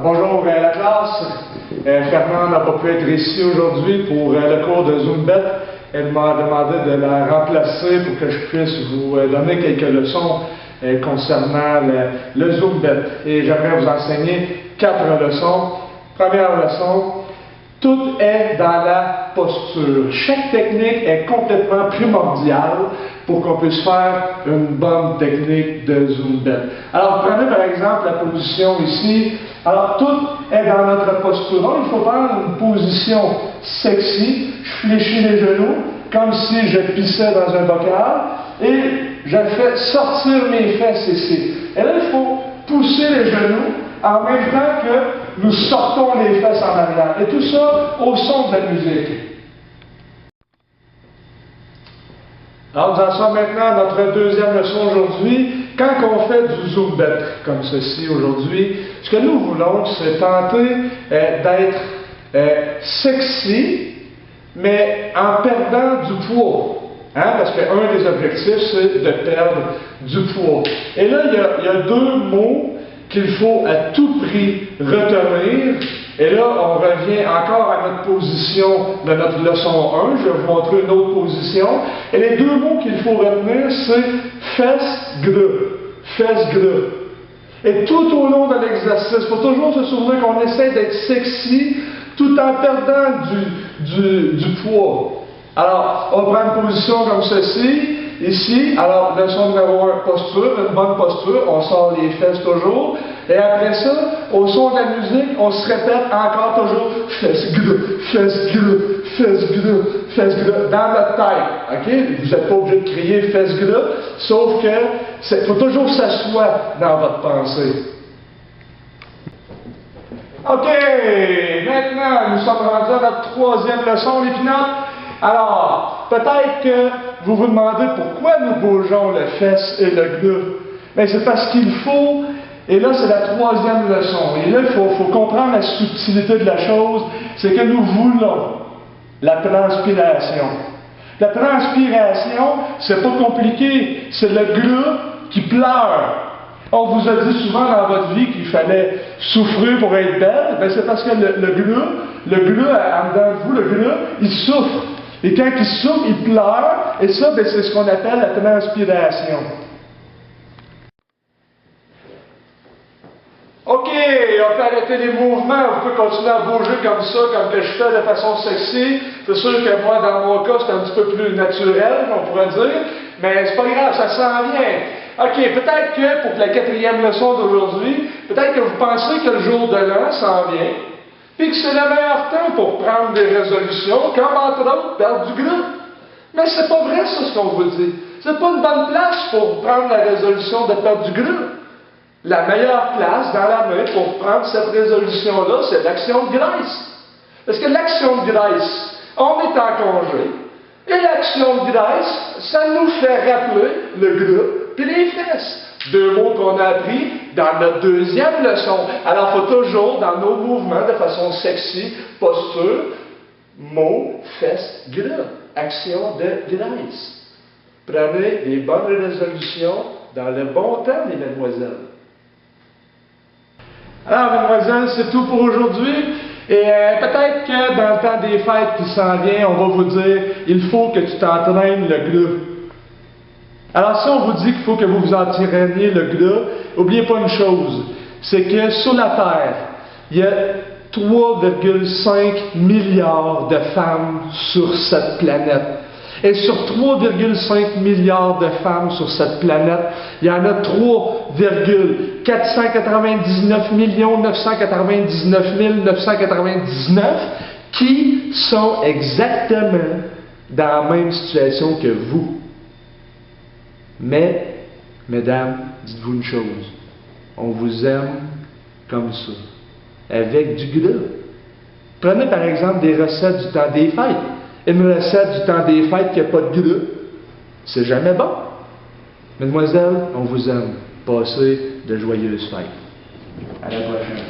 Bonjour la classe. Fernand n'a pas pu être ici aujourd'hui pour le cours de Zoombet. Elle m'a demandé de la remplacer pour que je puisse vous donner quelques leçons concernant le Zoombet. Et j'aimerais vous enseigner 4 leçons. Première leçon, tout est dans la posture. Chaque technique est complètement primordiale pour qu'on puisse faire une bonne technique de Zoombet. Alors, prenez par exemple la position ici. Alors, tout est dans notre posture. Donc, il faut prendre une position sexy. Je fléchis les genoux, comme si je pissais dans un bocal, et je fais sortir mes fesses ici. Et là, il faut pousser les genoux en même temps que nous sortons les fesses en arrière. Et tout ça au son de la musique. Alors, nous en sommes maintenant à notre deuxième leçon aujourd'hui. Quand on fait du Zoombet comme ceci aujourd'hui, ce que nous voulons, c'est tenter d'être sexy, mais en perdant du poids. Hein? Parce qu'un des objectifs, c'est de perdre du poids. Et là, il y a 2 mots qu'il faut à tout prix retenir. Et là, on revient encore à notre position de notre leçon 1. Je vais vous montrer une autre position. Et les 2 mots qu'il faut retenir, c'est fesses-gras. Fesses-gras. Et tout au long de l'exercice, il faut toujours se souvenir qu'on essaie d'être sexy tout en perdant du poids. Alors, on prend une position comme ceci. Ici, alors, leçon numéro 1, posture, une bonne posture, on sort les fesses toujours, et après ça, au son de la musique, on se répète encore toujours fesses gras, fesses gras, fesses gras, fesses gras, dans notre tête, ok? Vous n'êtes pas obligé de crier fesses gras, sauf que, il faut toujours s'asseoir dans votre pensée. Ok, maintenant, nous sommes rendus à notre 3e leçon, les pinottes. Alors, peut-être que vous vous demandez pourquoi nous bougeons le fesse et le gras. Mais c'est parce qu'il faut, et là c'est la 3e leçon, et là il faut comprendre la subtilité de la chose, c'est que nous voulons la transpiration. La transpiration, c'est pas compliqué, c'est le gras qui pleure. On vous a dit souvent dans votre vie qu'il fallait souffrir pour être belle, ben c'est parce que le gras, en dedans de vous, le gras, il souffre. Et quand il souffre, il pleure, et ça, ben, c'est ce qu'on appelle la transpiration. OK, on peut arrêter les mouvements, on peut continuer à bouger comme ça, comme que je fais de façon sexy. C'est sûr que moi, dans mon cas, c'est un petit peu plus naturel, on pourrait dire, mais c'est pas grave, ça s'en vient. OK, peut-être que pour la 4e leçon d'aujourd'hui, peut-être que vous pensez que le jour de l'an s'en vient, puis que c'est le meilleur temps pour prendre des résolutions, comme entre autres perdre du gras. Mais c'est pas vrai ça ce qu'on vous dit. C'est pas une bonne place pour prendre la résolution de perdre du gras. La meilleure place dans la main pour prendre cette résolution-là, c'est l'action de graisse. Parce que l'action de graisse, on est en congé, et l'action de graisse, ça nous fait rappeler le gras puis les fesses. 2 mots qu'on a appris dans notre 2e leçon. Alors, il faut toujours, dans nos mouvements, de façon sexy, posture, mots, fesses, gras. Action de graisse. Prenez des bonnes résolutions dans le bon temps, les mesdemoiselles. Alors, mesdemoiselles, c'est tout pour aujourd'hui. Et peut-être que dans le temps des fêtes qui s'en vient, on va vous dire, il faut que tu t'entraînes le gras. Alors si on vous dit qu'il faut que vous vous entraîniez le gras, n'oubliez pas une chose, c'est que sur la Terre, il y a 3,5 milliards de femmes sur cette planète. Et sur 3,5 milliards de femmes sur cette planète, il y en a 3,499 999 999 qui sont exactement dans la même situation que vous. Mais, mesdames, dites-vous une chose, on vous aime comme ça, avec du gras. Prenez par exemple des recettes du temps des fêtes. Une recette du temps des fêtes qui n'a pas de gras, c'est jamais bon. Mesdemoiselles, on vous aime. Passez de joyeuses fêtes. À la prochaine.